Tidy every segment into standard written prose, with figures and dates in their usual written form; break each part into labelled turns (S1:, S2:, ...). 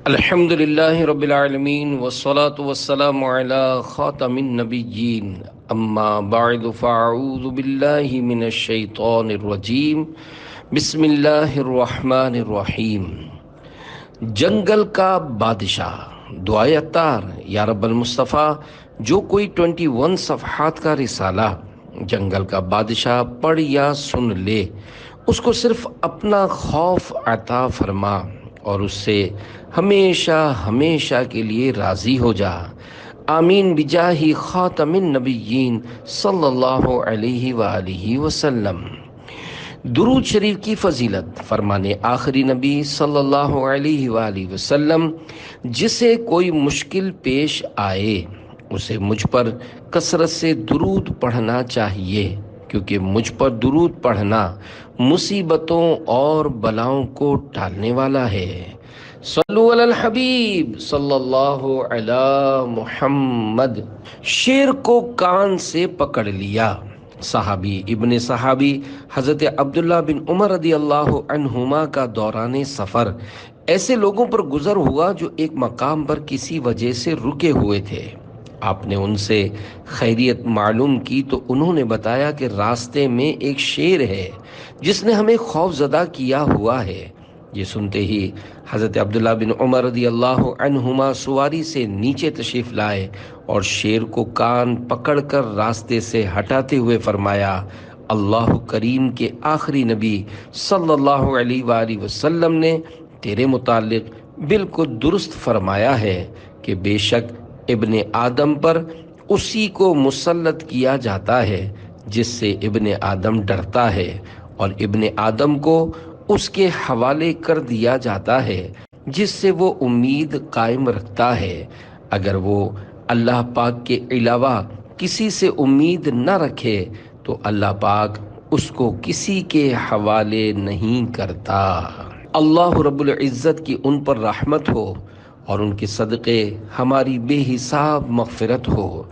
S1: الحمد للہ رب العالمین والصلاة والسلام علی خاتم النبیین اما بعد فاعوذ باللہ من الشیطان الرجیم بسم اللہ الرحمن الرحیم۔ جنگل کا بادشاہ دعائے عطار یا رب المصطفیٰ، جو کوئی 21 صفحات کا رسالہ جنگل کا بادشاہ پڑھ یا سن لے، اس کو صرف اپنا خوف عطا فرما اور اس سے ہمیشہ ہمیشہ کے لیے راضی ہو جا۔ آمین بجاہ خاتم النبیین صلی اللہ علیہ وآلہ وسلم۔ درود شریف کی فضیلت فرمانے آخری نبی صلی اللہ علیہ وآلہ وسلم، جسے کوئی مشکل پیش آئے اسے مجھ پر کثرت سے درود پڑھنا چاہیے، کیونکہ مجھ پر درود پڑھنا مصیبتوں اور بلاؤں کو ٹالنے والا ہے۔ صلو علی الحبیب صلی اللہ علی محمد۔ شیر کو کان سے پکڑ لیا۔ صحابی ابن صحابی حضرت عبداللہ بن عمر رضی اللہ عنہما کا دوران سفر ایسے لوگوں پر گزر ہوا جو ایک مقام پر کسی وجہ سے رکے ہوئے تھے۔ آپ نے ان سے خیریت معلوم کی تو انہوں نے بتایا کہ راستے میں ایک شیر ہے جس نے ہمیں خوف زدہ کیا ہوا ہے۔ یہ سنتے ہی حضرت عبداللہ بن عمر رضی اللہ عنہما سواری سے نیچے تشریف لائے اور شیر کو کان پکڑ کر راستے سے ہٹاتے ہوئے فرمایا، اللہ کریم کے آخری نبی صلی اللہ علیہ وآلہ وسلم نے تیرے متعلق بالکل درست فرمایا ہے کہ بے شک ابن آدم پر اسی کو مسلط کیا جاتا ہے جس سے ابن آدم ڈرتا ہے، اور ابن آدم کو اس کے حوالے کر دیا جاتا ہے جس سے وہ امید قائم رکھتا ہے۔ اگر وہ اللہ پاک کے علاوہ کسی سے امید نہ رکھے تو اللہ پاک اس کو کسی کے حوالے نہیں کرتا۔ اللہ رب العزت کی ان پر رحمت ہو اور ان کے صدقے ہماری بے حساب مغفرت ہو۔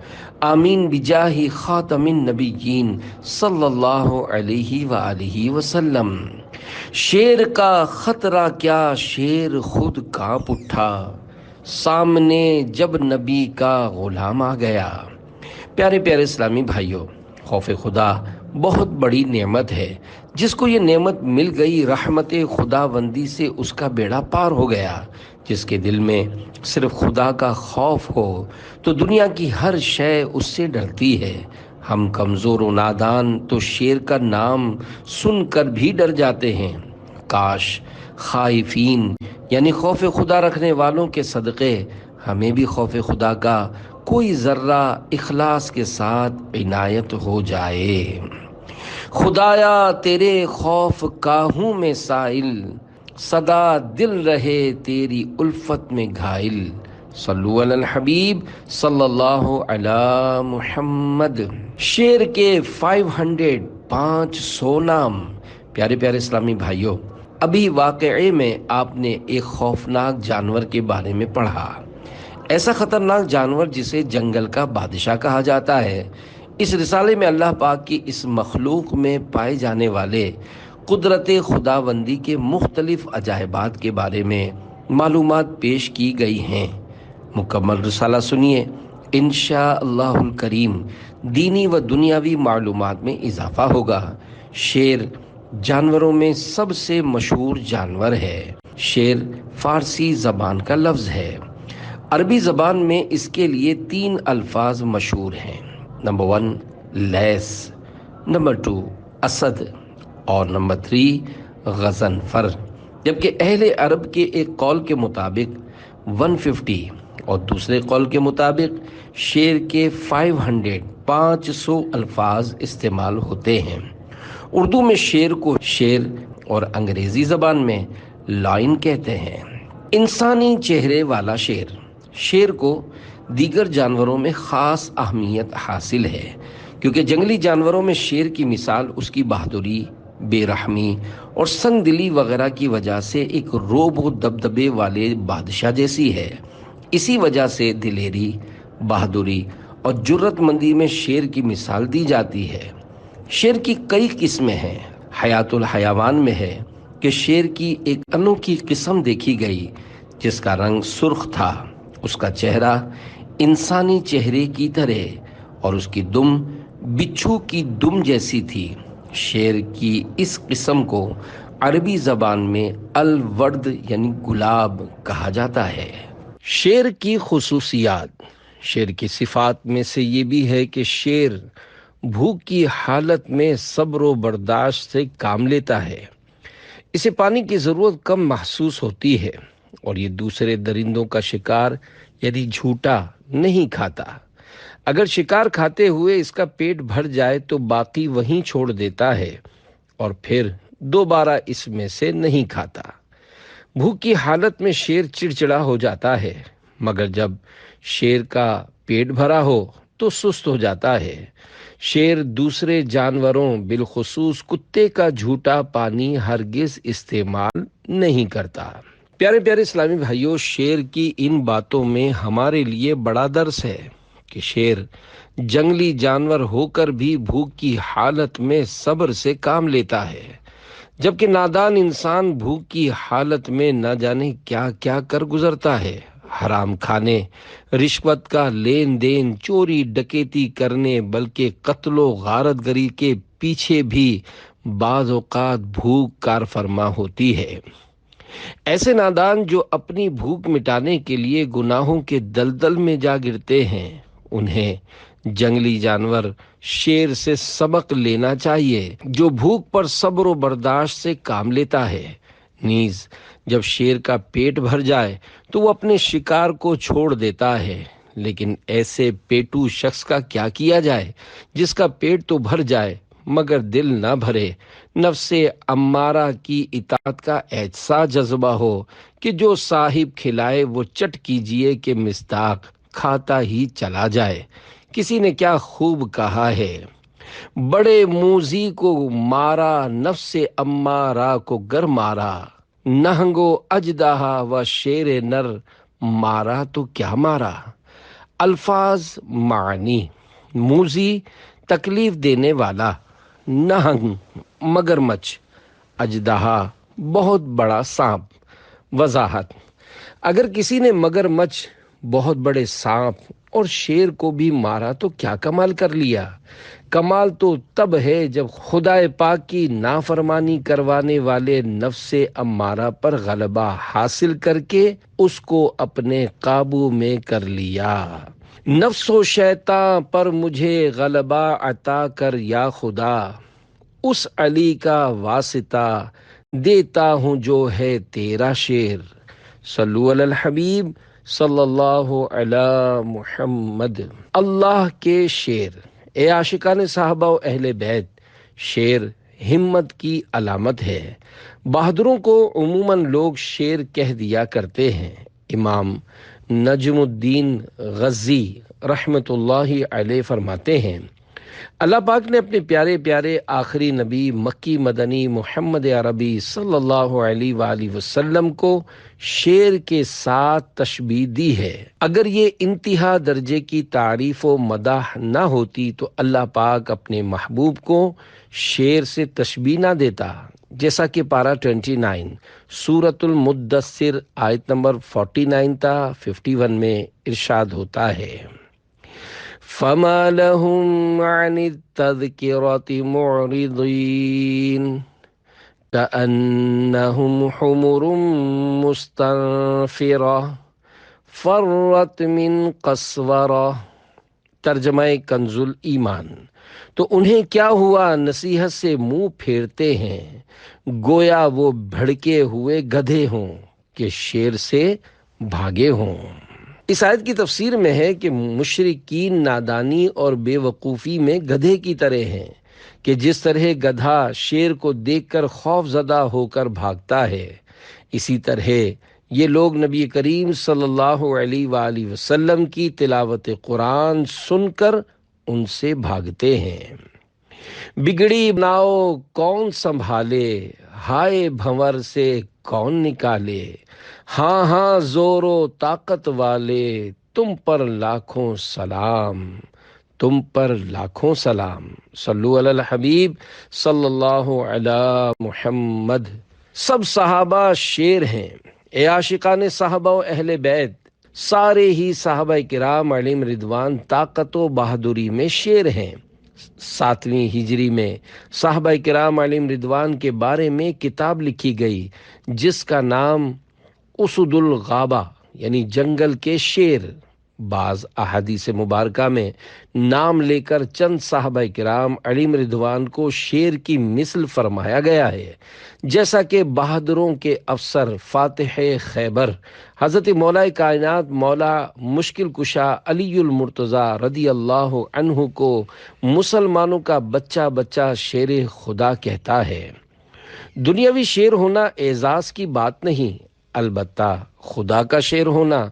S1: آمین بجاہ خاتم النبیین صلی اللہ علیہ وآلہ وسلم۔ شیر کا خطرہ کیا شیر خود کانپ اٹھا، سامنے جب نبی کا غلام آ گیا۔ پیارے پیارے اسلامی بھائیوں، خوف خدا بہت بڑی نعمت ہے۔ جس کو یہ نعمت مل گئی، رحمت خداوندی سے اس کا بیڑا پار ہو گیا۔ جس کے دل میں صرف خدا کا خوف ہو تو دنیا کی ہر شے اس سے ڈرتی ہے۔ ہم کمزور و نادان تو شیر کا نام سن کر بھی ڈر جاتے ہیں۔ کاش خائفین یعنی خوف خدا رکھنے والوں کے صدقے ہمیں بھی خوف خدا کا کوئی ذرہ اخلاص کے ساتھ عنایت ہو جائے۔ خدایا تیرے خوف کا ہوں میں سائل، سدا دل رہے تیری الفت میں گھائل۔ صلو علی الحبیب صلی اللہ علی محمد۔ شیر کے 500 نام۔ پیارے پیارے اسلامی بھائیوں، ابھی واقعے میں آپ نے ایک خوفناک جانور کے بارے میں پڑھا، ایسا خطرناک جانور جسے جنگل کا بادشاہ کہا جاتا ہے۔ اس رسالے میں اللہ پاک کی اس مخلوق میں پائے جانے والے قدرت خداوندی کے مختلف عجائبات کے بارے میں معلومات پیش کی گئی ہیں۔ مکمل رسالہ سنیے، انشاءاللہ الکریم دینی و دنیاوی معلومات میں اضافہ ہوگا۔ شیر جانوروں میں سب سے مشہور جانور ہے۔ شیر فارسی زبان کا لفظ ہے۔ عربی زبان میں اس کے لیے 3 الفاظ مشہور ہیں۔ نمبر 1 لیس، نمبر 2 اسد، اور نمبر 3 غضنفر۔ جبکہ اہل عرب کے ایک قول کے مطابق 150 اور دوسرے قول کے مطابق شیر کے 500 الفاظ استعمال ہوتے ہیں۔ اردو میں شیر کو شیر اور انگریزی زبان میں لائن کہتے ہیں۔ انسانی چہرے والا شیر۔ شیر کو دیگر جانوروں میں خاص اہمیت حاصل ہے، کیونکہ جنگلی جانوروں میں شیر کی مثال اس کی بہادری، بے رحمی اور سنگ دلی وغیرہ کی وجہ سے ایک روب و دبدبے والے بادشاہ جیسی ہے۔ اسی وجہ سے دلیری، بہادری اور جرت مندی میں شیر کی مثال دی جاتی ہے۔ شیر کی کئی قسمیں ہیں۔ حیات الحیوان میں ہے کہ شیر کی ایک انوکھی قسم دیکھی گئی جس کا رنگ سرخ تھا، اس کا چہرہ انسانی چہرے کی طرح اور اس کی دم بچھو کی دم جیسی تھی۔ شیر کی اس قسم کو عربی زبان میں الورد یعنی گلاب کہا جاتا ہے۔ شیر کی خصوصیات۔ شیر کی صفات میں سے یہ بھی ہے کہ شیر بھوک کی حالت میں صبر و برداشت سے کام لیتا ہے۔ اسے پانی کی ضرورت کم محسوس ہوتی ہے اور یہ دوسرے درندوں کا شکار یعنی جھوٹا نہیں کھاتا۔ اگر شکار کھاتے ہوئے اس کا پیٹ بھر جائے تو باقی وہیں چھوڑ دیتا ہے اور پھر دوبارہ اس میں سے نہیں کھاتا۔ بھوک کی حالت میں شیر چڑچڑا ہو جاتا ہے، مگر جب شیر کا پیٹ بھرا ہو تو سست ہو جاتا ہے۔ شیر دوسرے جانوروں بالخصوص کتے کا جھوٹا پانی ہرگز استعمال نہیں کرتا۔ پیارے پیارے اسلامی بھائیوں، شیر کی ان باتوں میں ہمارے لیے بڑا درس ہے کہ شیر جنگلی جانور ہو کر بھی بھوک کی حالت میں صبر سے کام لیتا ہے، جبکہ نادان انسان بھوک کی حالت میں نہ جانے کیا کیا کر گزرتا ہے۔ حرام کھانے، رشوت کا لین دین، چوری ڈکیتی کرنے بلکہ قتل و غارت گری کے پیچھے بھی بعض اوقات بھوک کار فرما ہوتی ہے۔ ایسے نادان جو اپنی بھوک مٹانے کے لیے گناہوں کے دلدل میں جا گرتے ہیں، انہیں جنگلی جانور شیر سے سبق لینا چاہیے جو بھوک پر صبر و برداشت سے کام لیتا ہے۔ نیز جب شیر کا پیٹ بھر جائے تو وہ اپنے شکار کو چھوڑ دیتا ہے، لیکن ایسے پیٹو شخص کا کیا کیا جائے جس کا پیٹ تو بھر جائے مگر دل نہ بھرے، نفس امارہ کی اطاعت کا ایسا جذبہ ہو کہ جو صاحب کھلائے وہ چٹ کیجئے کہ مصداق کھاتا ہی چلا جائے۔ کسی نے کیا خوب کہا ہے، بڑے موذی کو مارا نفس امارہ کو گر مارا، نہنگو اژدہا و شیر نر مارا تو کیا مارا۔ الفاظ معنی: موذی تکلیف دینے والا، نہنگ مگرمچھ، اژدہا بہت بڑا سانپ۔ وضاحت: اگر کسی نے مگرمچھ، بہت بڑے سانپ اور شیر کو بھی مارا تو کیا کمال کر لیا۔ کمال تو تب ہے جب خدا پاک کی نافرمانی کروانے والے نفس امارہ پر غلبہ حاصل کر کے اس کو اپنے قابو میں کر لیا۔ نفس و شیطان پر مجھے غلبہ عطا کر یا خدا، اس علی کا واسطہ دیتا ہوں جو ہے تیرا شیر۔ صلو علی الحبیب صلی اللہ علی محمد۔ اللہ کے شیر۔ اے عاشقان صحابہ و اہل بیت، شیر ہمت کی علامت ہے۔ بہادروں کو عموماً لوگ شیر کہہ دیا کرتے ہیں۔ امام نجم الدین غزی رحمۃ اللہ علیہ فرماتے ہیں، اللہ پاک نے اپنے پیارے پیارے آخری نبی مکی مدنی محمد عربی صلی اللہ علیہ وآلہ وسلم کو شیر کے ساتھ تشبیہ دی ہے۔ اگر یہ انتہا درجے کی تعریف و مدح نہ ہوتی تو اللہ پاک اپنے محبوب کو شیر سے تشبیہ نہ دیتا، جیسا کہ پارہ 29 سورۃ المدثر آیت نمبر 49 تا 51 میں ارشاد ہوتا ہے، فَمَا لَهُمْ عَنِ التَّذْكِرَةِ مُعْرِضِينَ كَأَنَّهُمْ حُمُرٌ مُسْتَنفِرَةٌ فَرَّتْ مِنْ قَسْوَرَةٍ۔ ترجمہ کنز ایمان۔ تو انہیں کیا ہوا، نصیحت سے منہ پھیرتے ہیں گویا وہ بھڑکے ہوئے گدھے ہوں کہ شیر سے بھاگے ہوں۔ اس آیت کی تفسیر میں ہے کہ مشرکین نادانی اور بے وقوفی میں گدھے کی طرح ہیں کہ جس طرح گدھا شیر کو دیکھ کر خوف زدہ ہو کر بھاگتا ہے، اسی طرح یہ لوگ نبی کریم صلی اللہ علیہ وآلہ وسلم کی تلاوت قرآن سن کر ان سے بھاگتے ہیں۔ بگڑی بناؤ کون سنبھالے، ہائے بھنور سے کون نکالے، ہاں ہاں زور و طاقت والے تم پر لاکھوں سلام، تم پر لاکھوں سلام۔ صلو علی الحبیب صلی اللہ علی محمد۔ سب صحابہ شیر ہیں، اے عاشقان صحابہ و اہل بیت، سارے ہی صحابہ کرام علیہم رضوان طاقت و بہادری میں شیر ہیں۔ 7ویں ہجری میں صحابہ کرام علیہم رضوان کے بارے میں کتاب لکھی گئی جس کا نام اسد الغابہ یعنی جنگل کے شیر۔ بعض احادیث مبارکہ میں نام لے کر چند صحابہ کرام علیہم رضوان کو شیر کی مثل فرمایا گیا ہے، جیسا کہ بہادروں کے افسر فاتح خیبر حضرت مولا کائنات مولا مشکل کشا علی المرتضیٰ رضی اللہ عنہ کو مسلمانوں کا بچہ بچہ شیر خدا کہتا ہے۔ دنیاوی شیر ہونا اعزاز کی بات نہیں، البتہ خدا کا شیر ہونا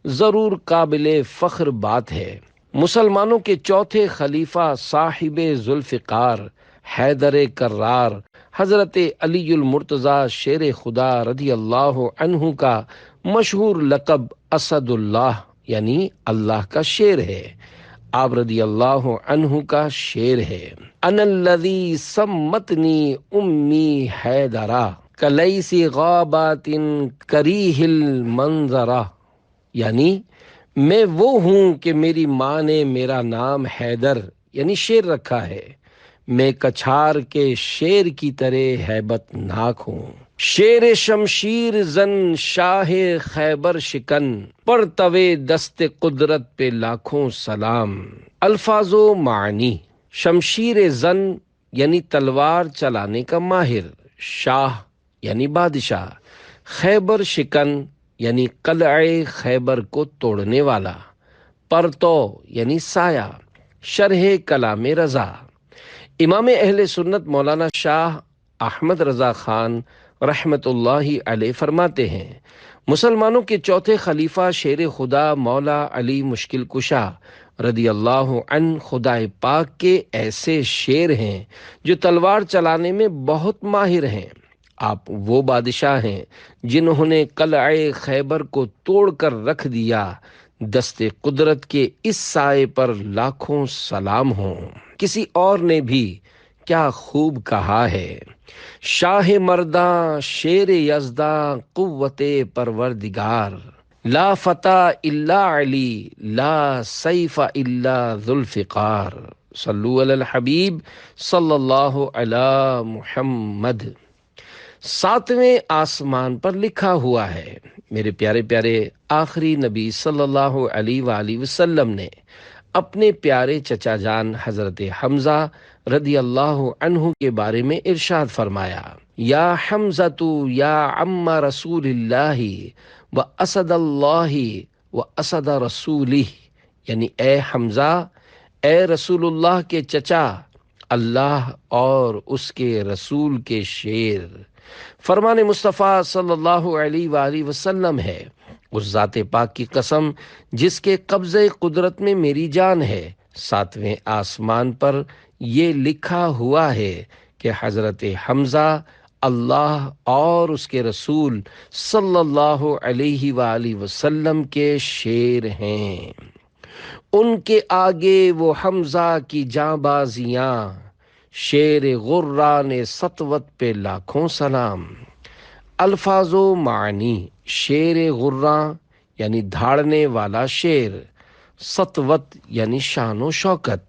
S1: ضرور قابل فخر بات ہے۔ مسلمانوں کے چوتھے خلیفہ صاحب ذوالفقار حیدر کرار حضرت علی المرتضیٰ شیر خدا رضی اللہ عنہ کا مشہور لقب اسد اللہ یعنی اللہ کا شیر ہے۔ آپ رضی اللہ عنہ کا شعر ہے، انا الذی سمتنی امی حیدرا کلیس غابات کریہ المنظرہ، یعنی میں وہ ہوں کہ میری ماں نے میرا نام حیدر یعنی شیر رکھا ہے، میں کچھار کے شیر کی طرح ہیبت ناک ہوں۔ شیر شمشیر زن شاہ خیبر شکن، پر توے دست قدرت پہ لاکھوں سلام۔ الفاظ و معنی: شمشیر زن یعنی تلوار چلانے کا ماہر، شاہ یعنی بادشاہ، خیبر شکن یعنی قلعہ خیبر کو توڑنے والا، پرتو یعنی سایہ۔ شرح کلام رضا: امام اہل سنت مولانا شاہ احمد رضا خان رحمت اللہ علیہ فرماتے ہیں، مسلمانوں کے چوتھے خلیفہ شیر خدا مولا علی مشکل کشا رضی اللہ عنہ خدا پاک کے ایسے شیر ہیں جو تلوار چلانے میں بہت ماہر ہیں۔ آپ وہ بادشاہ ہیں جنہوں نے قلعہ خیبر کو توڑ کر رکھ دیا، دست قدرت کے اس سائے پر لاکھوں سلام ہوں۔ کسی اور نے بھی کیا خوب کہا ہے، شاہ مرداں شیر یزداں قوت پروردگار، لا فتح الا علی لا سیف الا ذوالفقار، صلو علی الحبیب صلی اللہ علی محمد۔ 7ویں آسمان پر لکھا ہوا ہے، میرے پیارے پیارے آخری نبی صلی اللہ علیہ وآلہ وسلم نے اپنے پیارے چچا جان حضرت حمزہ رضی اللہ عنہ کے بارے میں ارشاد فرمایا، یا حمزہ یا عم رسول اللہ و اسد اللہ و اسد رسولہ، یعنی اے حمزہ، اے رسول اللہ کے چچا، اللہ اور اس کے رسول کے شیر۔ فرمان مصطفیٰ صلی اللہ علیہ وآلہ وسلم ہے، اس ذات پاک کی قسم جس کے قبضہ قدرت میں میری جان ہے، 7ویں آسمان پر یہ لکھا ہوا ہے کہ حضرت حمزہ اللہ اور اس کے رسول صلی اللہ علیہ وآلہ وسلم کے شیر ہیں۔ ان کے آگے وہ حمزہ کی جاں بازیاں، شیر غران سطوت پہ لاکھوں سلام۔ الفاظ و معنی: شیر غراں یعنی دھاڑنے والا شیر، سطوت یعنی شان و شوکت۔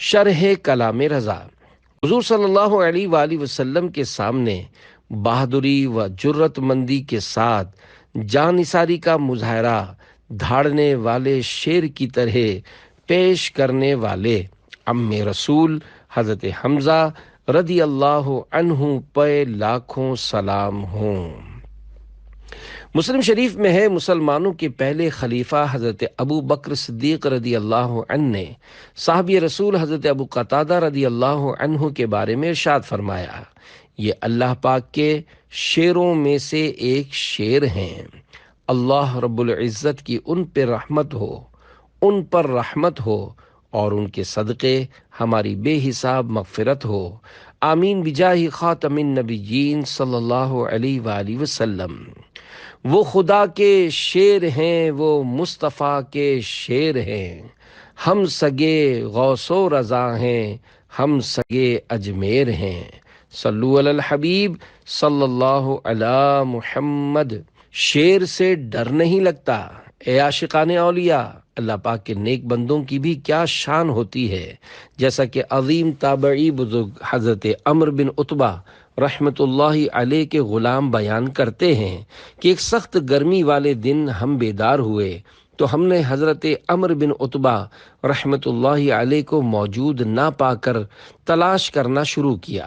S1: شرح کلام رضا: حضور صلی اللہ علیہ وآلہ وسلم کے سامنے بہادری و جرت مندی کے ساتھ جان نثاری کا مظاہرہ دھاڑنے والے شیر کی طرح پیش کرنے والے عم رسول حضرت حمزہ رضی اللہ عنہ پہ لاکھوں سلام ہوں۔ مسلم شریف میں ہے، مسلمانوں کے پہلے خلیفہ حضرت ابو بکر صدیق رضی اللہ عنہ نے صحابی رسول حضرت ابو قتادہ رضی اللہ عنہ کے بارے میں ارشاد فرمایا، یہ اللہ پاک کے شیروں میں سے ایک شیر ہیں، اللہ رب العزت کی ان پہ رحمت ہو، ان پر رحمت ہو اور ان کے صدقے ہماری بے حساب مغفرت ہو، آمین بجاہ خاتم النبیین صلی اللہ علیہ وآلہ وسلم۔ وہ خدا کے شیر ہیں، وہ مصطفیٰ کے شیر ہیں، ہم سگے غوث و رضا ہیں، ہم سگے اجمیر ہیں، صلو علی الحبیب صلی اللہ علی محمد۔ شیر سے ڈر نہیں لگتا؟ اے عاشقان اولیاء، اللہ پاک کے نیک بندوں کی بھی کیا شان ہوتی ہے، جیسا کہ عظیم تابعی بزرگ حضرت عمر بن عتبہ رحمت اللہ علیہ کے غلام بیان کرتے ہیں کہ ایک سخت گرمی والے دن ہم بیدار ہوئے تو ہم نے حضرت عمر بن عتبہ رحمت اللہ علیہ کو موجود نہ پا کر تلاش کرنا شروع کیا۔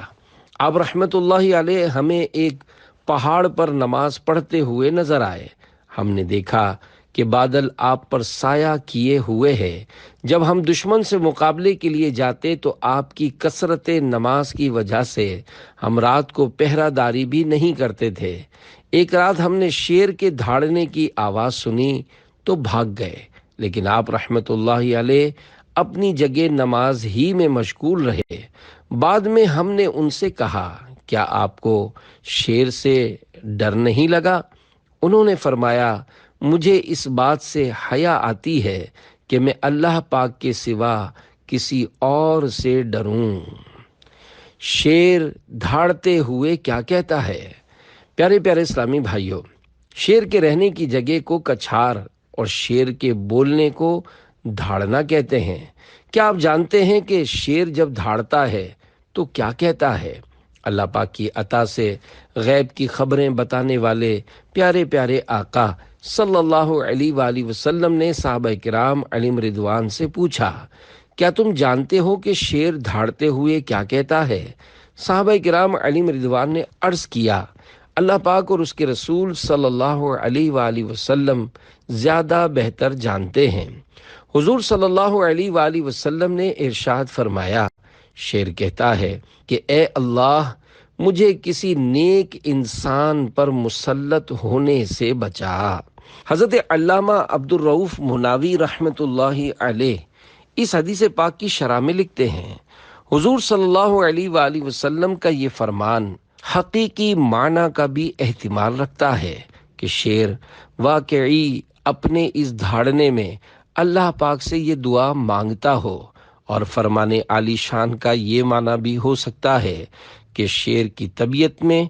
S1: آپ رحمت اللہ علیہ ہمیں ایک پہاڑ پر نماز پڑھتے ہوئے نظر آئے۔ ہم نے دیکھا کہ بادل آپ پر سایہ کیے ہوئے ہے۔ جب ہم دشمن سے مقابلے کے لیے جاتے تو آپ کی کثرت نماز کی وجہ سے ہم رات کو پہرہ داری بھی نہیں کرتے تھے۔ ایک رات ہم نے شیر کے دھاڑنے کی آواز سنی تو بھاگ گئے، لیکن آپ رحمت اللہ علیہ اپنی جگہ نماز ہی میں مشغول رہے۔ بعد میں ہم نے ان سے کہا، کیا آپ کو شیر سے ڈر نہیں لگا؟ انہوں نے فرمایا، مجھے اس بات سے حیا آتی ہے کہ میں اللہ پاک کے سوا کسی اور سے ڈروں۔ شیر دھاڑتے ہوئے کیا کہتا ہے؟ پیارے پیارے اسلامی بھائیوں، شیر کے رہنے کی جگہ کو کچھار اور شیر کے بولنے کو دھاڑنا کہتے ہیں۔ کیا آپ جانتے ہیں کہ شیر جب دھاڑتا ہے تو کیا کہتا ہے؟ اللہ پاک کی عطا سے غیب کی خبریں بتانے والے پیارے پیارے آقا صلی اللہ علیہ وآلہ وسلم نے صحابہ کرام علیہم رضوان سے پوچھا، کیا تم جانتے ہو کہ شیر دھاڑتے ہوئے کیا کہتا ہے؟ صحابہ کرام علیہم رضوان نے عرض کیا، اللہ پاک اور اس کے رسول صلی اللہ علیہ وآلہ وسلم زیادہ بہتر جانتے ہیں۔ حضور صلی اللہ علیہ وآلہ وسلم نے ارشاد فرمایا، شیر کہتا ہے کہ اے اللہ، مجھے کسی نیک انسان پر مسلط ہونے سے بچا۔ حضرت علامہ عبدالرؤف مناوی رحمت اللہ علیہ اس حدیث پاک کی شرح میں لکھتے ہیں، حضور صلی اللہ علیہ وآلہ وسلم کا یہ فرمان حقیقی معنی کا بھی احتمال رکھتا ہے کہ شیر واقعی اپنے اس دھاڑنے میں اللہ پاک سے یہ دعا مانگتا ہو، اور فرمان عالی شان کا یہ معنی بھی ہو سکتا ہے کہ شیر کی طبیعت میں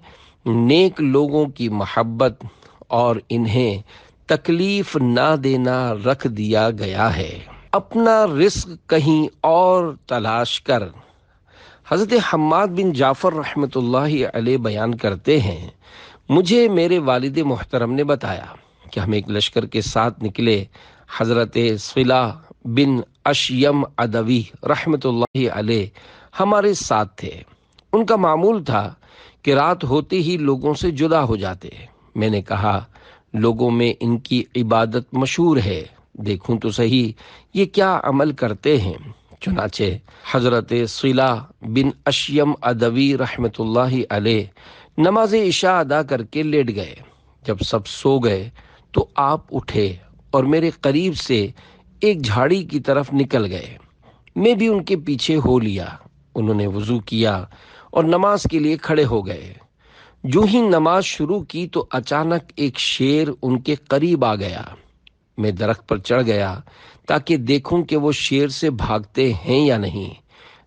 S1: نیک لوگوں کی محبت اور انہیں تکلیف نہ دینا رکھ دیا گیا ہے۔ اپنا رزق کہیں اور تلاش کر۔ حضرت حماد بن جعفر رحمت اللہ علیہ بیان کرتے ہیں، مجھے میرے والد محترم نے بتایا کہ ہم ایک لشکر کے ساتھ نکلے۔ حضرت صلہ بن اشیم ادوی رحمت اللہ علیہ ہمارے ساتھ تھے۔ ان کا معمول تھا کہ رات ہوتے ہی لوگوں سے جدا ہو جاتے۔ میں نے کہا، لوگوں میں ان کی عبادت مشہور ہے، دیکھوں تو صحیح یہ کیا عمل کرتے ہیں۔ چنانچہ حضرت صلہ بن اشیم ادوی رحمت اللہ علیہ نماز عشاء ادا کر کے لیٹ گئے۔ جب سب سو گئے تو آپ اٹھے اور میرے قریب سے ایک جھاڑی کی طرف نکل گئے۔ میں بھی ان کے پیچھے ہو لیا۔ انہوں نے وضو کیا اور نماز کے لیے کھڑے ہو گئے۔ جو ہی نماز شروع کی تو اچانک ایک شیر ان کے قریب آ گیا۔ میں درخت پر چڑھ گیا تاکہ دیکھوں کہ وہ شیر سے بھاگتے ہیں یا نہیں،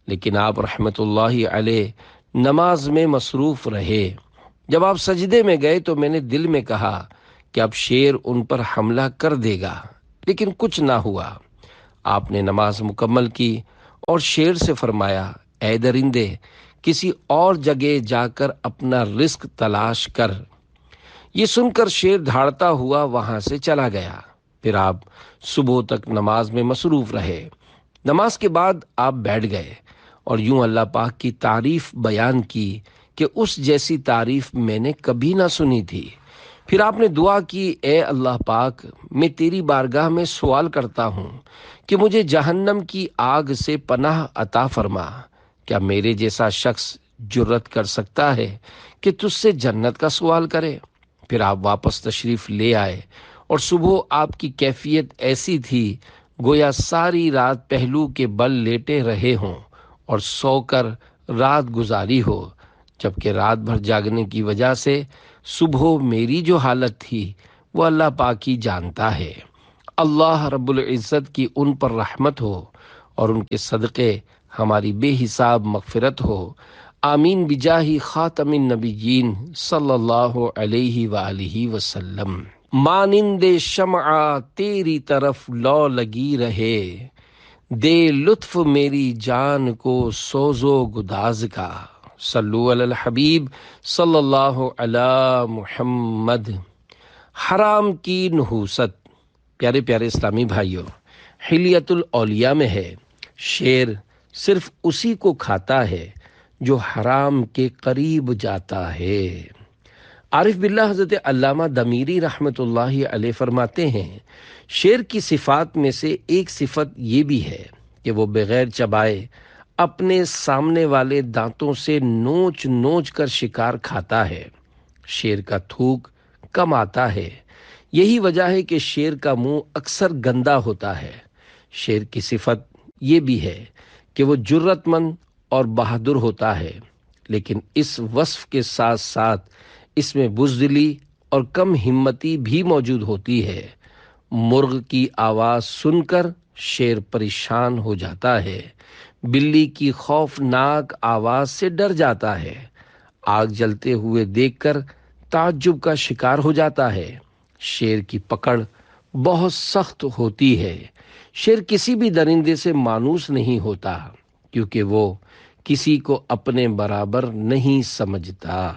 S1: لیکن آپ رحمت اللہ علیہ نماز میں مصروف رہے۔ جب آپ سجدے میں گئے تو میں نے دل میں کہا کہ اب شیر ان پر حملہ کر دے گا، لیکن کچھ نہ ہوا۔ آپ نے نماز مکمل کی اور شیر سے فرمایا، اے درندے، کسی اور جگہ جا کر اپنا رزق تلاش کر۔ یہ سن کر شیر دھاڑتا ہوا وہاں سے چلا گیا۔ پھر آپ صبح تک نماز میں مصروف رہے۔ نماز کے بعد آپ بیٹھ گئے اور یوں اللہ پاک کی تعریف بیان کی کہ اس جیسی تعریف میں نے کبھی نہ سنی تھی۔ پھر آپ نے دعا کی، اے اللہ پاک، میں تیری بارگاہ میں سوال کرتا ہوں کہ مجھے جہنم کی آگ سے پناہ عطا فرما۔ کیا میرے جیسا شخص جرت کر سکتا ہے کہ تجھ سے جنت کا سوال کرے؟ پھر آپ واپس تشریف لے آئے اور صبح آپ کی کیفیت ایسی تھی گویا ساری رات پہلو کے بل لیٹے رہے ہوں اور سو کر رات گزاری ہو، جبکہ رات بھر جاگنے کی وجہ سے صبح میری جو حالت تھی وہ اللہ پاک ہی جانتا ہے۔ اللہ رب العزت کی ان پر رحمت ہو اور ان کے صدقے ہماری بے حساب مغفرت ہو۔ آمین بجاہ خاتم النبیین صلی اللہ علیہ وآلہ وسلم۔ مانند شمع تیری طرف لو لگی رہے، دے لطف میری جان کو سوز و گداز کا۔ صلو علی الحبیب صلی اللہ علی محمد۔ حرام کی نحوست، پیارے پیارے اسلامی بھائیوں، حلیت الاولیاء میں ہے، شیر صرف اسی کو کھاتا ہے جو حرام کے قریب جاتا ہے۔ عارف باللہ حضرت علامہ دمیری رحمۃ اللہ علیہ فرماتے ہیں، شیر کی صفات میں سے ایک صفت یہ بھی ہے کہ وہ بغیر چبائے اپنے سامنے والے دانتوں سے نوچ نوچ کر شکار کھاتا ہے۔ شیر کا تھوک کم آتا ہے، یہی وجہ ہے کہ شیر کا منہ اکثر گندا ہوتا ہے۔ شیر کی صفت یہ بھی ہے کہ وہ جرت مند اور بہادر ہوتا ہے، لیکن اس وصف کے ساتھ ساتھ اس میں بزدلی اور کم ہمتی بھی موجود ہوتی ہے۔ مرغ کی آواز سن کر شیر پریشان ہو جاتا ہے، بلی کی خوفناک آواز سے ڈر جاتا ہے، آگ جلتے ہوئے دیکھ کر تعجب کا شکار ہو جاتا ہے۔ شیر کی پکڑ بہت سخت ہوتی ہے۔ شیر کسی بھی درندے سے مانوس نہیں ہوتا، کیونکہ وہ کسی کو اپنے برابر نہیں سمجھتا۔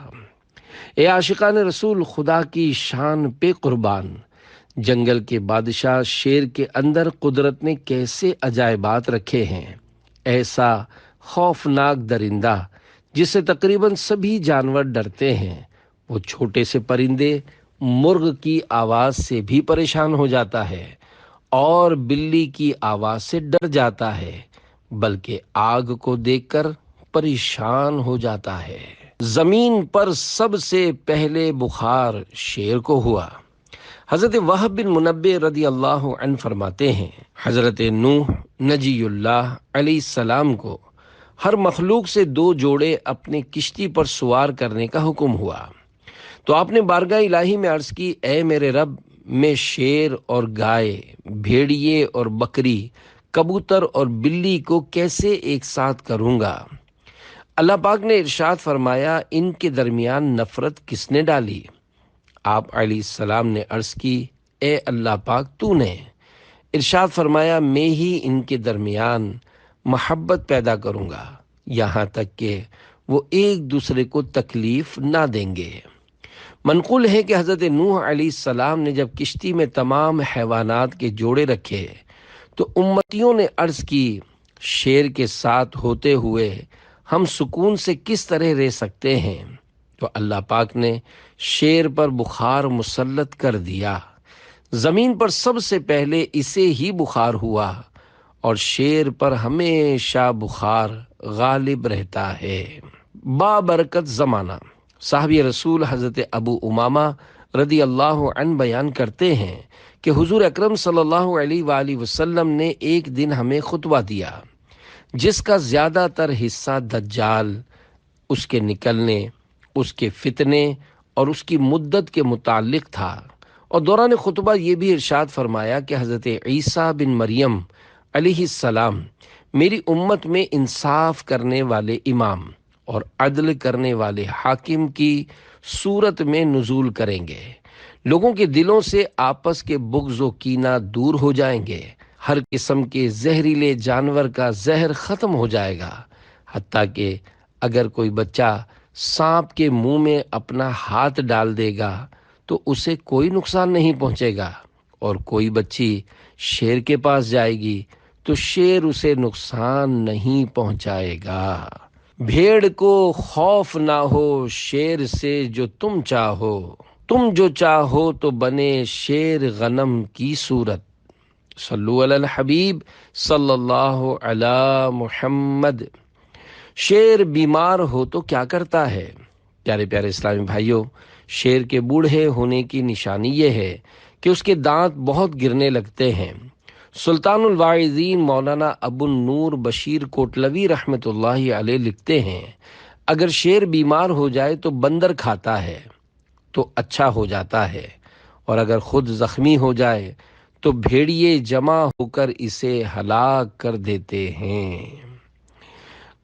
S1: اے عاشقان رسول، خدا کی شان پہ قربان، جنگل کے بادشاہ شیر کے اندر قدرت نے کیسے عجائبات رکھے ہیں۔ ایسا خوفناک درندہ جس سے تقریباً سبھی جانور ڈرتے ہیں، وہ چھوٹے سے پرندے مرغ کی آواز سے بھی پریشان ہو جاتا ہے اور بلی کی آواز سے ڈر جاتا ہے، بلکہ آگ کو دیکھ کر پریشان ہو جاتا ہے۔ زمین پر سب سے پہلے بخار شیر کو ہوا۔ حضرت وہب بن منبع رضی اللہ عنہ فرماتے ہیں، حضرت نوح نجی اللہ علیہ السلام کو ہر مخلوق سے 2 جوڑے اپنی کشتی پر سوار کرنے کا حکم ہوا، تو آپ نے بارگاہ الہی میں عرض کی، اے میرے رب، میں شیر اور گائے، بھیڑیے اور بکری، کبوتر اور بلی کو کیسے ایک ساتھ کروں گا؟ اللہ پاک نے ارشاد فرمایا، ان کے درمیان نفرت کس نے ڈالی؟ آپ علیہ السلام نے عرض کی، اے اللہ پاک تو نے۔ ارشاد فرمایا، میں ہی ان کے درمیان محبت پیدا کروں گا، یہاں تک کہ وہ ایک دوسرے کو تکلیف نہ دیں گے۔ منقول ہے کہ حضرت نوح علیہ السلام نے جب کشتی میں تمام حیوانات کے جوڑے رکھے تو امتیوں نے عرض کی، شیر کے ساتھ ہوتے ہوئے ہم سکون سے کس طرح رہ سکتے ہیں؟ تو اللہ پاک نے شیر پر بخار مسلط کر دیا۔ زمین پر سب سے پہلے اسے ہی بخار ہوا اور شیر پر ہمیشہ بخار غالب رہتا ہے۔ بابرکت زمانہ، صحابی رسول حضرت ابو امامہ رضی اللہ عنہ بیان کرتے ہیں کہ حضور اکرم صلی اللہ علیہ وآلہ وسلم نے ایک دن ہمیں خطبہ دیا جس کا زیادہ تر حصہ دجال، اس کے نکلنے، اس کے فتنے اور اس کی مدت کے متعلق تھا، اور دوران خطبہ یہ بھی ارشاد فرمایا کہ حضرت عیسیٰ بن مریم علیہ السلام میری امت میں انصاف کرنے والے امام اور عدل کرنے والے حاکم کی صورت میں نزول کریں گے۔ لوگوں کے دلوں سے آپس کے بغض و کینہ دور ہو جائیں گے، ہر قسم کے زہریلے جانور کا زہر ختم ہو جائے گا، حتیٰ کہ اگر کوئی بچہ سانپ کے منہ میں اپنا ہاتھ ڈال دے گا تو اسے کوئی نقصان نہیں پہنچے گا، اور کوئی بچی شیر کے پاس جائے گی تو شیر اسے نقصان نہیں پہنچائے گا۔ بھیڑ کو خوف نہ ہو شیر سے جو تم چاہو، تم جو چاہو تو بنے شیر غنم کی صورت۔ صلو علی الحبیب صلی اللہ علی محمد۔ شیر بیمار ہو تو کیا کرتا ہے؟ پیارے پیارے اسلامی بھائیوں، شیر کے بوڑھے ہونے کی نشانی یہ ہے کہ اس کے دانت بہت گرنے لگتے ہیں۔ سلطان الواعظین مولانا ابو النور بشیر کوٹلوی رحمۃ اللہ علیہ لکھتے ہیں، اگر شیر بیمار ہو جائے تو بندر کھاتا ہے تو اچھا ہو جاتا ہے، اور اگر خود زخمی ہو جائے تو بھیڑیے جمع ہو کر اسے ہلاک کر دیتے ہیں۔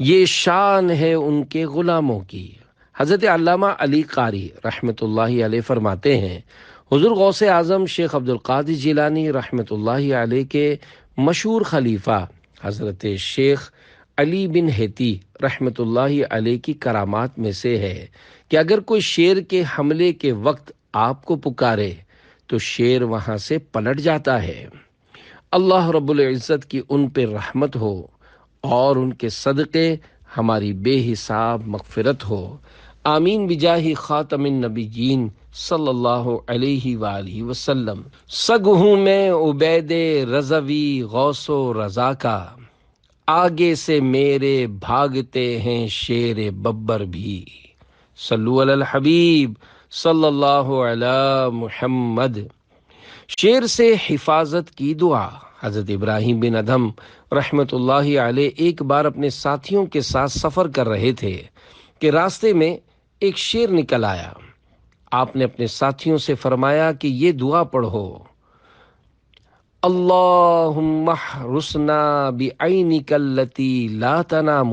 S1: یہ شان ہے ان کے غلاموں کی۔ حضرت علامہ علی قاری رحمۃ اللہ علیہ فرماتے ہیں، حضور غوث اعظم شیخ عبد القادر جیلانی رحمۃ اللہ علیہ کے مشہور خلیفہ حضرت شیخ علی بن ہیتی رحمۃ اللہ علیہ کی کرامات میں سے ہے کہ اگر کوئی شیر کے حملے کے وقت آپ کو پکارے تو شیر وہاں سے پلٹ جاتا ہے۔ اللہ رب العزت کی ان پہ رحمت ہو اور ان کے صدقے ہماری بے حساب مغفرت ہو، آمین بجاہ خاتم النبیین صلی اللہ علیہ وآلہ وسلم۔ سگ ہوں میں عبید رضوی غوث و رضا کا، آگے سے میرے بھاگتے ہیں شیر ببر بھی۔ صلو علی الحبیب صلی اللہ علی محمد۔ شیر سے حفاظت کی دعا۔ حضرت ابراہیم بن ادھم رحمۃ اللہ علیہ ایک بار اپنے ساتھیوں کے ساتھ سفر کر رہے تھے کہ راستے میں ایک شیر نکل آیا۔ آپ نے اپنے ساتھیوں سے فرمایا کہ یہ دعا پڑھو، اللہم احرسنا بعینک التی لا تنام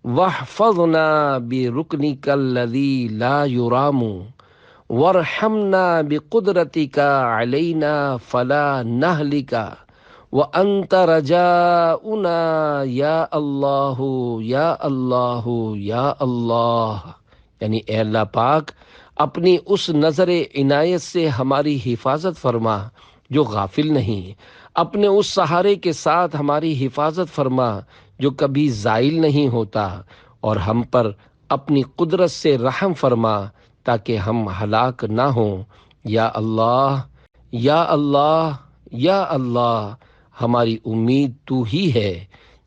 S1: واحفظنا برکنک الذی لا یرام وارحمنا بقدرتک علینا فلا نہلک وانت رجاؤنا یا اللہ یا اللہ یا اللہ۔ یعنی اے اللہ پاک، اپنی اس نظر عنایت سے ہماری حفاظت فرما جو غافل نہیں، اپنے اس سہارے کے ساتھ ہماری حفاظت فرما جو کبھی زائل نہیں ہوتا، اور ہم پر اپنی قدرت سے رحم فرما تاکہ ہم ہلاک نہ ہوں۔ یا اللہ یا اللہ یا اللہ، ہماری امید تو ہی ہے۔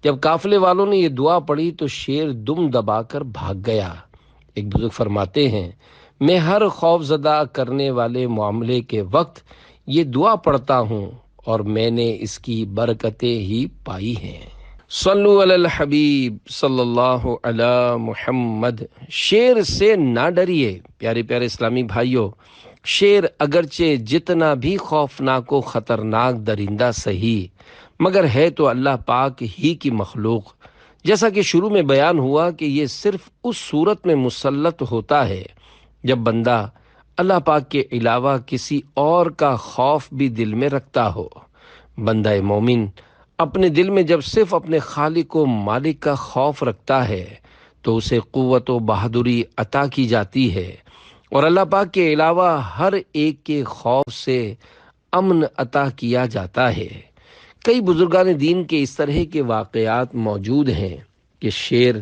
S1: جب قافلے والوں نے یہ دعا پڑھی تو شیر دم دبا کر بھاگ گیا۔ ایک بزرگ فرماتے ہیں، میں ہر خوف زدہ کرنے والے معاملے کے وقت یہ دعا پڑھتا ہوں اور میں نے اس کی برکتیں ہی پائی ہیں۔ صلو علی الحبیب صلی اللہ علی محمد۔ شیر سے نہ ڈریے پیارے پیارے اسلامی بھائیوں، شیر اگرچہ جتنا بھی خوفناک و خطرناک درندہ صحیح، مگر ہے تو اللہ پاک ہی کی مخلوق۔ جیسا کہ شروع میں بیان ہوا کہ یہ صرف اس صورت میں مسلط ہوتا ہے جب بندہ اللہ پاک کے علاوہ کسی اور کا خوف بھی دل میں رکھتا ہو۔ بندہ مومن اپنے دل میں جب صرف اپنے خالق و مالک کا خوف رکھتا ہے تو اسے قوت و بہادری عطا کی جاتی ہے، اور اللہ پاک کے علاوہ ہر ایک کے خوف سے امن عطا کیا جاتا ہے۔ کئی بزرگان دین کے اس طرح کے واقعات موجود ہیں کہ شیر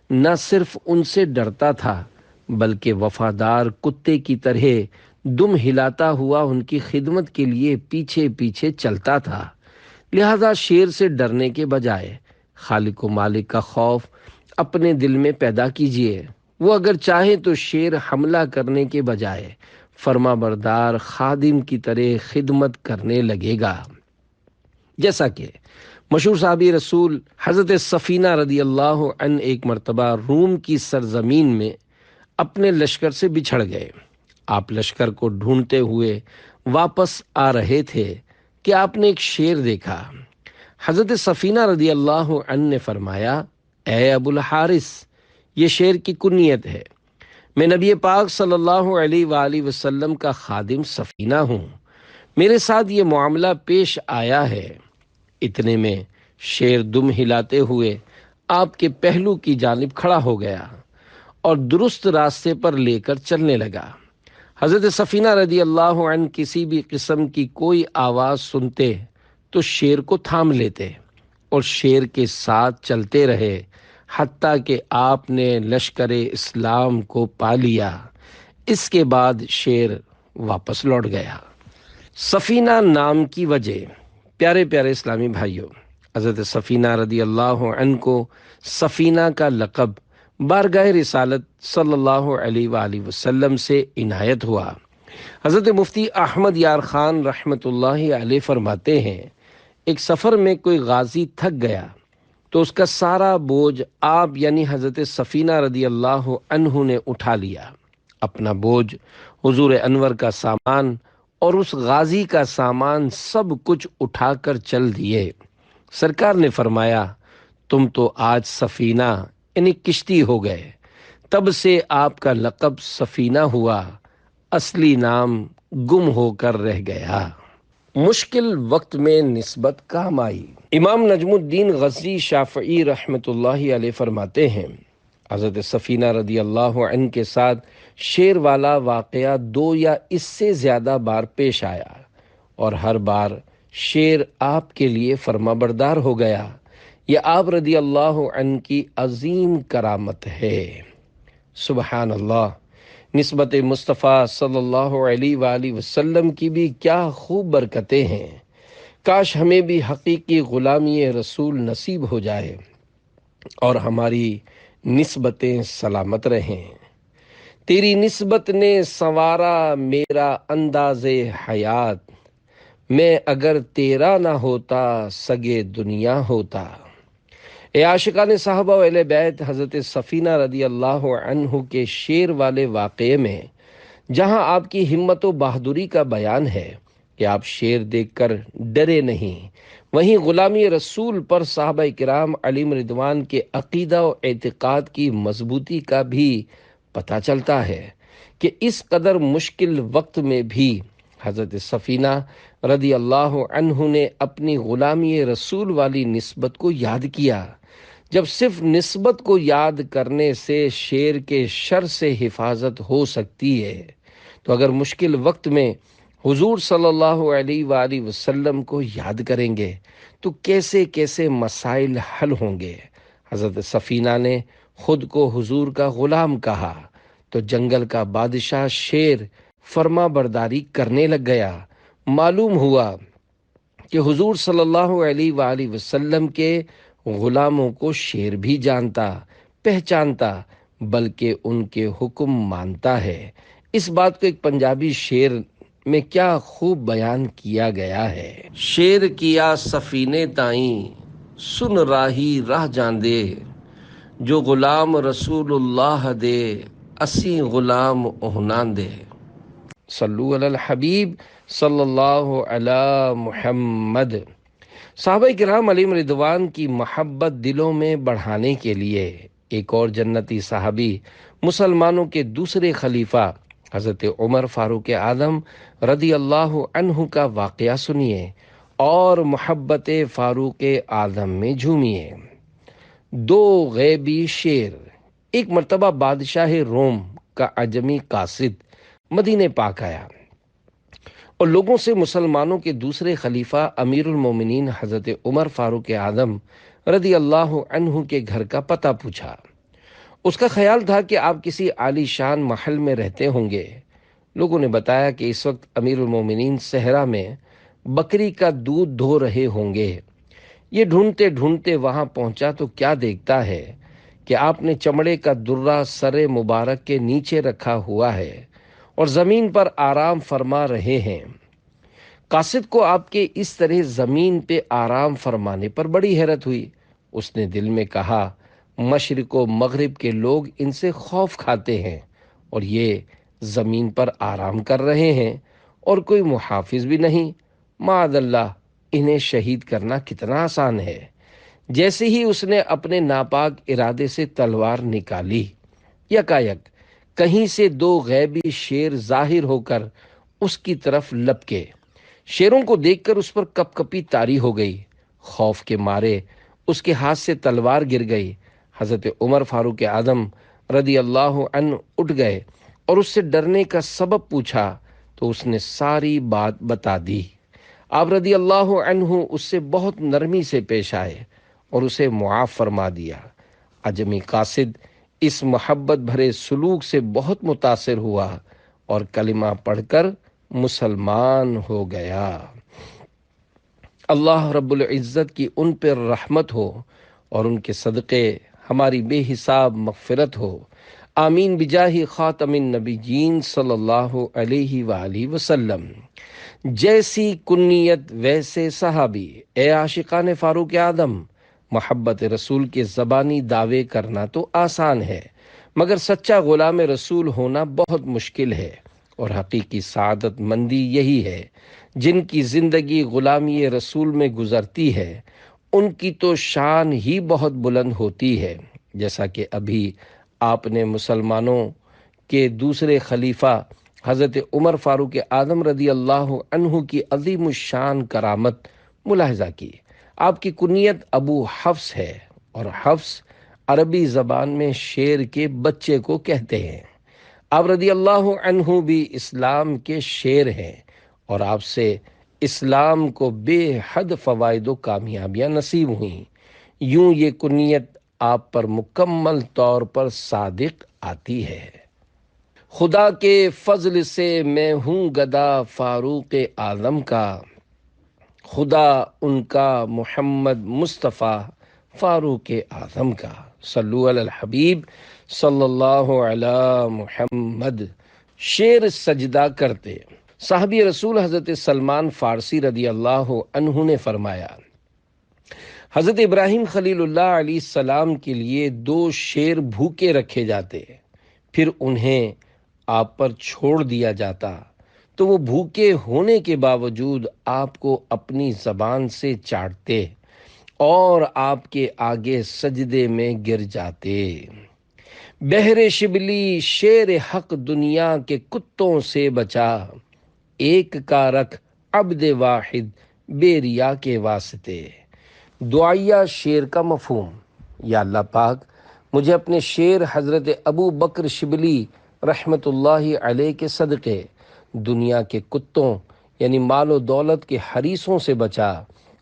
S1: نہ صرف ان سے ڈرتا تھا بلکہ وفادار کتے کی طرح دم ہلاتا ہوا ان کی خدمت کے لیے پیچھے پیچھے چلتا تھا۔ لہذا شیر سے ڈرنے کے بجائے خالق و مالک کا خوف اپنے دل میں پیدا کیجیے۔ وہ اگر چاہے تو شیر حملہ کرنے کے بجائے فرما بردار خادم کی طرح خدمت کرنے لگے گا۔ جیسا کہ مشہور صحابی رسول حضرت سفینہ رضی اللہ عنہ ایک مرتبہ روم کی سرزمین میں اپنے لشکر سے بچھڑ گئے۔ آپ لشکر کو ڈھونڈتے ہوئے واپس آ رہے تھے کہ آپ نے ایک شیر دیکھا۔ حضرت سفینہ رضی اللہ عنہ نے فرمایا، اے ابو الحارث، یہ شیر کی کنیت ہے، میں نبی پاک صلی اللہ علیہ وآلہ وسلم کا خادم سفینہ ہوں، میرے ساتھ یہ معاملہ پیش آیا ہے۔ اتنے میں شیر دم ہلاتے ہوئے آپ کے پہلو کی جانب کھڑا ہو گیا اور درست راستے پر لے کر چلنے لگا۔ حضرت سفینہ رضی اللہ عنہ کسی بھی قسم کی کوئی آواز سنتے تو شیر کو تھام لیتے اور شیر کے ساتھ چلتے رہے حتیٰ کہ آپ نے لشکر اسلام کو پا لیا۔ اس کے بعد شیر واپس لوٹ گیا۔ سفینہ نام کی وجہ، پیارے پیارے اسلامی بھائیوں، حضرت سفینہ رضی اللہ عنہ کو سفینہ کا لقب بارگاہ رسالت صلی اللہ علیہ وآلہ وسلم سے عنایت ہوا۔ حضرت مفتی احمد یار خان رحمۃ اللہ علیہ فرماتے ہیں، ایک سفر میں کوئی غازی تھک گیا تو اس کا سارا بوجھ آپ یعنی حضرت سفینہ رضی اللہ عنہ نے اٹھا لیا۔ اپنا بوجھ، حضور انور کا سامان اور اس غازی کا سامان سب کچھ اٹھا کر چل دیے۔ سرکار نے فرمایا، تم تو آج سفینہ یعنی کشتی ہو گئے۔ تب سے آپ کا لقب سفینہ ہوا، اصلی نام گم ہو کر رہ گیا۔ مشکل وقت میں نسبت کام آئی۔ امام نجم الدین غزی شافعی رحمۃ اللہ علیہ فرماتے ہیں، حضرت سفینہ رضی اللہ عنہ کے ساتھ شیر والا واقعہ 2 یا اس سے زیادہ بار پیش آیا، اور ہر بار شیر آپ کے لیے فرما بردار ہو گیا۔ یہ آپ رضی اللہ عنہ کی عظیم کرامت ہے۔ سبحان اللہ۔ نسبت مصطفیٰ صلی اللہ علیہ وآلہ وسلم کی بھی کیا خوب برکتیں ہیں۔ کاش ہمیں بھی حقیقی غلامی رسول نصیب ہو جائے اور ہماری نسبتیں سلامت رہیں۔ تیری نسبت نے سنوارا میرا انداز حیات، میں اگر تیرا نہ ہوتا سگے دنیا ہوتا۔ اے عاشقان صحابہ و اہل بیت، حضرت سفینہ رضی اللہ عنہ کے شیر والے واقعے میں جہاں آپ کی ہمت و بہادری کا بیان ہے کہ آپ شیر دیکھ کر ڈرے نہیں، وہیں غلامی رسول پر صحابہ کرام علیہم رضوان کے عقیدہ و اعتقاد کی مضبوطی کا بھی پتہ چلتا ہے کہ اس قدر مشکل وقت میں بھی حضرت سفینہ رضی اللہ عنہ نے اپنی غلامی رسول والی نسبت کو یاد کیا۔ جب صرف نسبت کو یاد کرنے سے شیر کے شر سے حفاظت ہو سکتی ہے، تو اگر مشکل وقت میں حضور صلی اللہ علیہ وآلہ وسلم کو یاد کریں گے تو کیسے کیسے مسائل حل ہوں گے۔ حضرت سفینہ نے خود کو حضور کا غلام کہا تو جنگل کا بادشاہ شیر فرما برداری کرنے لگ گیا۔ معلوم ہوا کہ حضور صلی اللہ علیہ وآلہ وسلم کے غلاموں کو شیر بھی جانتا، پہچانتا، بلکہ ان کے حکم مانتا ہے۔ اس بات کو ایک پنجابی شعر میں کیا خوب بیان کیا گیا ہے۔ شیر کیا سفینے تائیں سن راہی راہ جاندے، جو غلام رسول اللہ دے اسی غلام اہنان دے۔ صلو علی الحبیب صلی اللہ علی محمد۔ صحابہ کرام علیہم رضوان کی محبت دلوں میں بڑھانے کے لیے ایک اور جنتی صحابی، مسلمانوں کے دوسرے خلیفہ حضرت عمر فاروق اعظم رضی اللہ عنہ کا واقعہ سنیے اور محبت فاروق اعظم میں جھومیے۔ 2 غیبی شیر۔ ایک مرتبہ بادشاہ روم کا عجمی قاصد مدینہ پاک آیا اور لوگوں سے مسلمانوں کے دوسرے خلیفہ امیر المومنین حضرت عمر فاروق اعظم رضی اللہ عنہ کے گھر کا پتہ پوچھا۔ اس کا خیال تھا کہ آپ کسی عالی شان محل میں رہتے ہوں گے۔ لوگوں نے بتایا کہ اس وقت امیر المومنین صحرا میں بکری کا دودھ دھو رہے ہوں گے۔ یہ ڈھونڈتے ڈھونڈتے وہاں پہنچا تو کیا دیکھتا ہے کہ آپ نے چمڑے کا درہ سر مبارک کے نیچے رکھا ہوا ہے اور زمین پر آرام فرما رہے ہیں۔ قاصد کو آپ کے اس طرح زمین پہ آرام فرمانے پر بڑی حیرت ہوئی۔ اس نے دل میں کہا، مشرق و مغرب کے لوگ ان سے خوف کھاتے ہیں اور یہ زمین پر آرام کر رہے ہیں اور کوئی محافظ بھی نہیں۔ معاذ اللہ، انہیں شہید کرنا کتنا آسان ہے۔ جیسے ہی اس نے اپنے ناپاک ارادے سے تلوار نکالی، یکایک کہیں سے 2 غیبی شیر ظاہر ہو کر اس کی طرف لپکے۔ شیروں کو دیکھ کر اس پر کپ کپی طاری ہو گئی۔ خوف کے مارے اس کے ہاتھ سے تلوار گر گئی۔ حضرت عمر فاروق اعظم رضی اللہ عنہ اٹھ گئے اور اس سے ڈرنے کا سبب پوچھا تو اس نے ساری بات بتا دی۔ آپ رضی اللہ عنہ اس سے بہت نرمی سے پیش آئے اور اسے معاف فرما دیا۔ عجمی قاصد اس محبت بھرے سلوک سے بہت متاثر ہوا اور کلمہ پڑھ کر مسلمان ہو گیا۔ اللہ رب العزت کی ان پر رحمت ہو اور ان کے صدقے ہماری بے حساب مغفرت ہو۔ آمین بجاہ خاتم النبیین صلی اللہ علیہ وآلہ وسلم۔ جیسی کنیت ویسے صحابی، اے عاشقان فاروق اعظم، محبت رسول کے زبانی دعوے کرنا تو آسان ہے، مگر سچا غلام رسول ہونا بہت مشکل ہے، اور حقیقی سعادت مندی یہی ہے۔ جن کی زندگی غلامی رسول میں گزرتی ہے ان کی تو شان ہی بہت بلند ہوتی ہے۔ جیسا کہ ابھی آپ نے مسلمانوں کے دوسرے خلیفہ حضرت عمر فاروق اعظم رضی اللہ عنہ کی عظیم الشان کرامت ملاحظہ کی۔ آپ کی کنیت ابو حفص ہے، اور حفص عربی زبان میں شیر کے بچے کو کہتے ہیں۔ آپ رضی اللہ عنہ بھی اسلام کے شیر ہیں، اور آپ سے اسلام کو بے حد فوائد و کامیابیاں نصیب ہوئیں۔ یوں یہ کنیت آپ پر مکمل طور پر صادق آتی ہے۔ خدا کے فضل سے میں ہوں گدا فاروق اعظم کا، خدا ان کا محمد مصطفیٰ فاروق اعظم کا۔ صلو علی الحبیب صلی اللہ علی محمد۔ شیر سجدہ کرتے۔ صحابی رسول حضرت سلمان فارسی رضی اللہ عنہ نے فرمایا، حضرت ابراہیم خلیل اللہ علیہ السلام کے لیے 2 شیر بھوکے رکھے جاتے، پھر انہیں آپ پر چھوڑ دیا جاتا تو وہ بھوکے ہونے کے باوجود آپ کو اپنی زبان سے چاٹتے اور آپ کے آگے سجدے میں گر جاتے۔ بحر شبلی شیر حق دنیا کے کتوں سے بچا، ایک کا رکھ عبد واحد بے ریا کے واسطے۔ دعائیہ شیر کا مفہوم۔ یا اللہ پاک، مجھے اپنے شیر حضرت ابو بکر شبلی رحمت اللہ علیہ کے صدقے دنیا کے کتوں یعنی مال و دولت کے حریصوں سے بچا،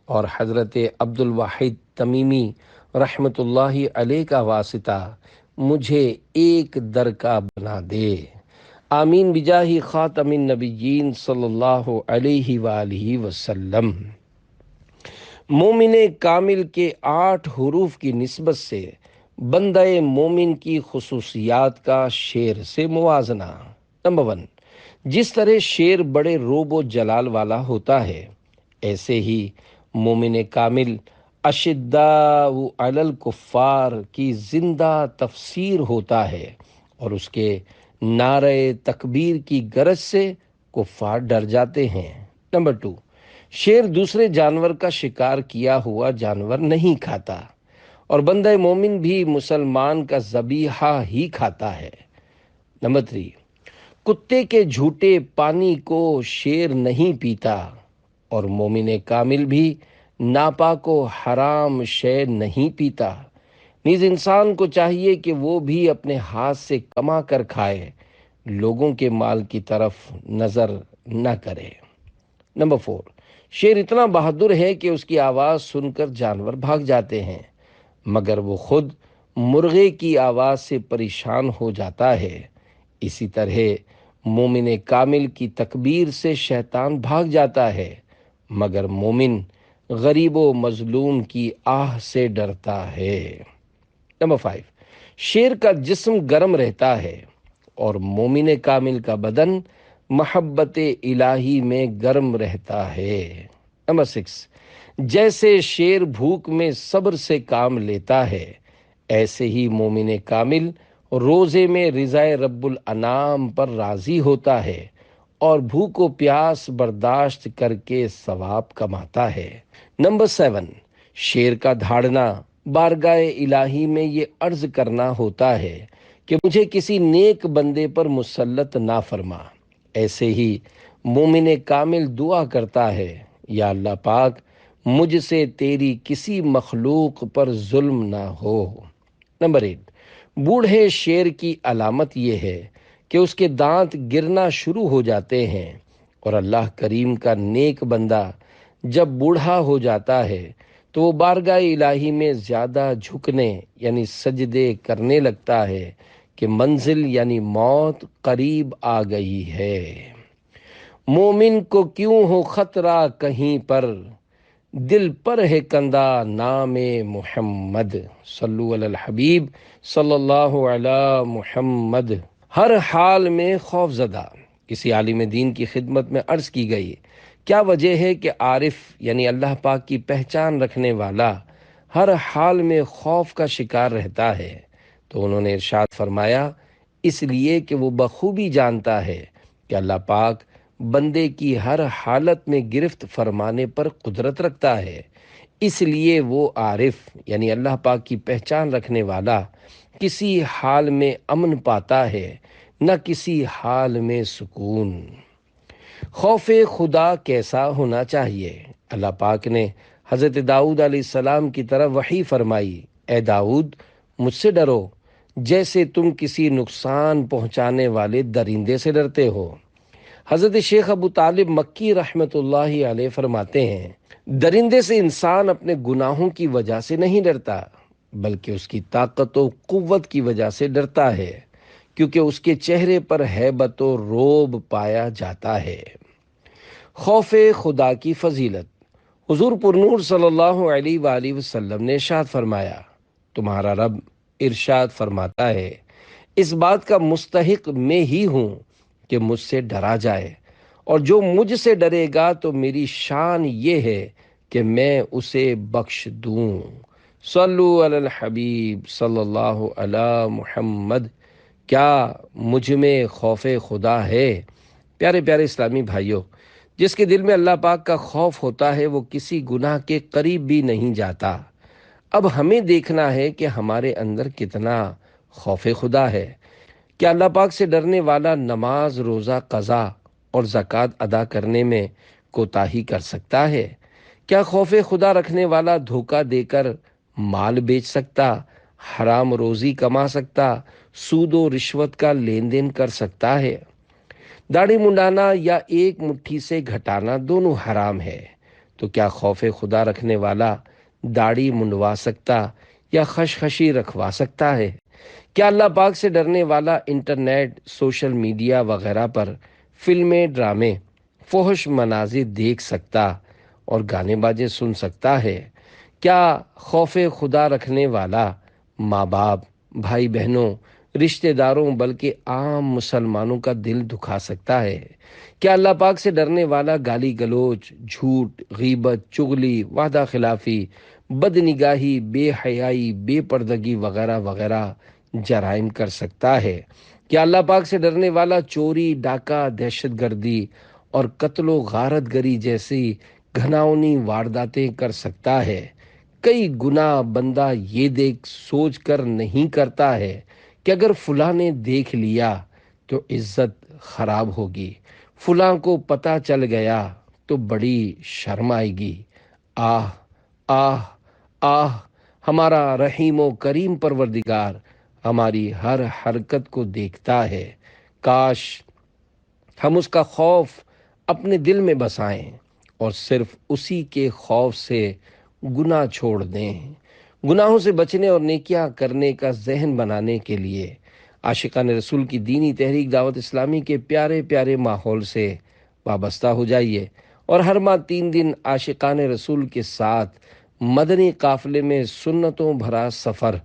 S1: اور حضرت عبد الواحد تمیمی رحمت اللہ علیہ کا واسطہ مجھے ایک در کا بنا دے۔ آمین بجاہ خاتم النبیین صلی اللہ علیہ وآلہ وسلم۔ مومن کامل کے 8 حروف کی نسبت سے بندہ مومن کی خصوصیات کا شیر سے موازنہ۔ نمبر 1، جس طرح شیر بڑے روب و جلال والا ہوتا ہے، ایسے ہی مومن کامل اشداء علی الکفار کی زندہ تفسیر ہوتا ہے، اور اس کے نعرہ تکبیر کی گرج سے کفار ڈر جاتے ہیں۔ نمبر 2، شیر دوسرے جانور کا شکار کیا ہوا جانور نہیں کھاتا، اور بندہ مومن بھی مسلمان کا ذبیحہ ہی کھاتا ہے۔ نمبر 3، کتے کے جھوٹے پانی کو شیر نہیں پیتا، اور مومن کامل بھی ناپاک و حرام شے نہیں پیتا۔ نیز انسان کو چاہیے کہ وہ بھی اپنے ہاتھ سے کما کر کھائے، لوگوں کے مال کی طرف نظر نہ کرے۔ نمبر 4، شیر اتنا بہادر ہے کہ اس کی آواز سن کر جانور بھاگ جاتے ہیں، مگر وہ خود مرغے کی آواز سے پریشان ہو جاتا ہے۔ اسی طرح مومن کامل کی تکبیر سے شیطان بھاگ جاتا ہے، مگر مومن غریب و مظلوم کی آہ سے ڈرتا ہے۔ نمبر 5، شیر کا جسم گرم رہتا ہے، اور مومن کامل کا بدن محبت الہی میں گرم رہتا ہے۔ نمبر 6، جیسے شیر بھوک میں صبر سے کام لیتا ہے، ایسے ہی مومن کامل روزے میں رضا رب الانام پر راضی ہوتا ہے، اور بھوک و پیاس برداشت کر کے ثواب کماتا ہے۔ نمبر 7، شیر کا دھاڑنا بارگاہ الہی میں یہ عرض کرنا ہوتا ہے کہ مجھے کسی نیک بندے پر مسلط نہ فرما۔ ایسے ہی مومن کامل دعا کرتا ہے، یا اللہ پاک، مجھ سے تیری کسی مخلوق پر ظلم نہ ہو۔ نمبر 8، بوڑھے شیر کی علامت یہ ہے کہ اس کے دانت گرنا شروع ہو جاتے ہیں، اور اللہ کریم کا نیک بندہ جب بوڑھا ہو جاتا ہے تو وہ بارگاہ الہی میں زیادہ جھکنے یعنی سجدے کرنے لگتا ہے کہ منزل یعنی موت قریب آ گئی ہے۔ مومن کو کیوں ہو خطرہ کہیں پر، دل پر ہے کندہ نام محمد۔ صلو علی الحبیب صلی اللہ علی محمد۔ ہر حال میں خوف زدہ۔ کسی عالم دین کی خدمت میں عرض کی گئی، کیا وجہ ہے کہ عارف یعنی اللہ پاک کی پہچان رکھنے والا ہر حال میں خوف کا شکار رہتا ہے؟ تو انہوں نے ارشاد فرمایا، اس لیے کہ وہ بخوبی جانتا ہے کہ اللہ پاک بندے کی ہر حالت میں گرفت فرمانے پر قدرت رکھتا ہے۔ اس لیے وہ عارف یعنی اللہ پاک کی پہچان رکھنے والا کسی حال میں امن پاتا ہے نہ کسی حال میں سکون۔ خوف خدا کیسا ہونا چاہیے؟ اللہ پاک نے حضرت داؤد علیہ السلام کی طرف وحی فرمائی، اے داؤد مجھ سے ڈرو جیسے تم کسی نقصان پہنچانے والے درندے سے ڈرتے ہو۔ حضرت شیخ ابو طالب مکی رحمۃ اللہ علیہ فرماتے ہیں، درندے سے انسان اپنے گناہوں کی وجہ سے نہیں ڈرتا بلکہ اس کی طاقت و قوت کی وجہ سے ڈرتا ہے، کیونکہ اس کے چہرے پر ہیبت و رعب پایا جاتا ہے۔ خوف خدا کی فضیلت۔ حضور پرنور صلی اللہ علیہ وآلہ وسلم نے ارشاد فرمایا، تمہارا رب ارشاد فرماتا ہے، اس بات کا مستحق میں ہی ہوں کہ مجھ سے ڈرا جائے، اور جو مجھ سے ڈرے گا تو میری شان یہ ہے کہ میں اسے بخش دوں۔ صلو علی الحبیب صلی اللہ علی محمد۔ کیا مجھ میں خوف خدا ہے؟ پیارے پیارے اسلامی بھائیوں، جس کے دل میں اللہ پاک کا خوف ہوتا ہے وہ کسی گناہ کے قریب بھی نہیں جاتا۔ اب ہمیں دیکھنا ہے کہ ہمارے اندر کتنا خوف خدا ہے۔ کیا اللہ پاک سے ڈرنے والا نماز، روزہ، قضا اور زکوٰۃ ادا کرنے میں کوتاہی کر سکتا ہے؟ کیا خوف خدا رکھنے والا دھوکہ دے کر مال بیچ سکتا، حرام روزی کما سکتا، سود و رشوت کا لین دین کر سکتا ہے؟ داڑھی منڈانا یا ایک مٹھی سے گھٹانا دونوں حرام ہے، تو کیا خوف خدا رکھنے والا داڑھی منڈوا سکتا یا خشخشی رکھوا سکتا ہے؟ کیا اللہ پاک سے ڈرنے والا انٹرنیٹ، سوشل میڈیا وغیرہ پر فلمیں، ڈرامے، فحش مناظر دیکھ سکتا اور گانے باجے سن سکتا ہے؟ کیا خوف خدا رکھنے والا ماں باپ، بھائی بہنوں، رشتہ داروں بلکہ عام مسلمانوں کا دل دکھا سکتا ہے؟ کیا اللہ پاک سے ڈرنے والا گالی گلوچ، جھوٹ، غیبت، چغلی، وعدہ خلافی، بد نگاہی، بے حیائی، بے پردگی وغیرہ وغیرہ جرائم کر سکتا ہے؟ کیا اللہ پاک سے ڈرنے والا چوری، ڈاکہ، دہشت گردی اور قتل و غارت گری جیسی گھناؤنی وارداتیں کر سکتا ہے؟ کئی گناہ بندہ یہ دیکھ سوچ کر نہیں کرتا ہے کہ اگر فلاں نے دیکھ لیا تو عزت خراب ہوگی، فلاں کو پتہ چل گیا تو بڑی شرم آئے گی۔ آہ آہ آہ، ہمارا رحیم و کریم پروردگار ہماری ہر حرکت کو دیکھتا ہے۔ کاش ہم اس کا خوف اپنے دل میں بسائیں اور صرف اسی کے خوف سے گناہ چھوڑ دیں۔ گناہوں سے بچنے اور نیکیاں کرنے کا ذہن بنانے کے لیے عاشقان رسول کی دینی تحریک دعوت اسلامی کے پیارے پیارے ماحول سے وابستہ ہو جائیے، اور ہر ماہ 3 دن عاشقان رسول کے ساتھ مدنی قافلے میں سنتوں بھرا سفر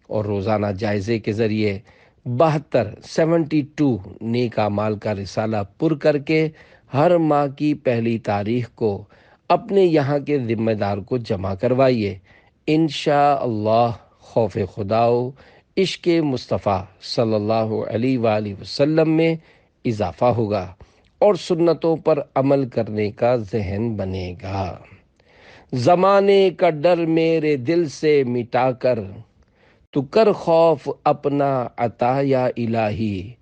S1: اور روزانہ جائزے کے ذریعے 72 نیک اعمال کا رسالہ پر کر کے ہر ماہ کی پہلی تاریخ کو اپنے یہاں کے ذمہ دار کو جمع کروائیے۔ انشاءاللہ خوف خدا و عشق مصطفیٰ صلی اللہ علیہ وآلہ وسلم میں اضافہ ہوگا اور سنتوں پر عمل کرنے کا ذہن بنے گا۔ زمانے کا ڈر میرے دل سے مٹا کر تو کر خوف اپنا عطا یا الہی،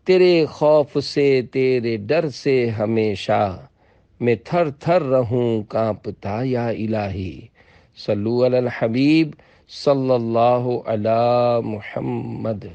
S1: تیرے خوف سے، تیرے ڈر سے ہمیشہ میں تھر تھر رہوں کانپتا یا الہی۔ صلو علی الحبیب صلی اللہ علی محمد۔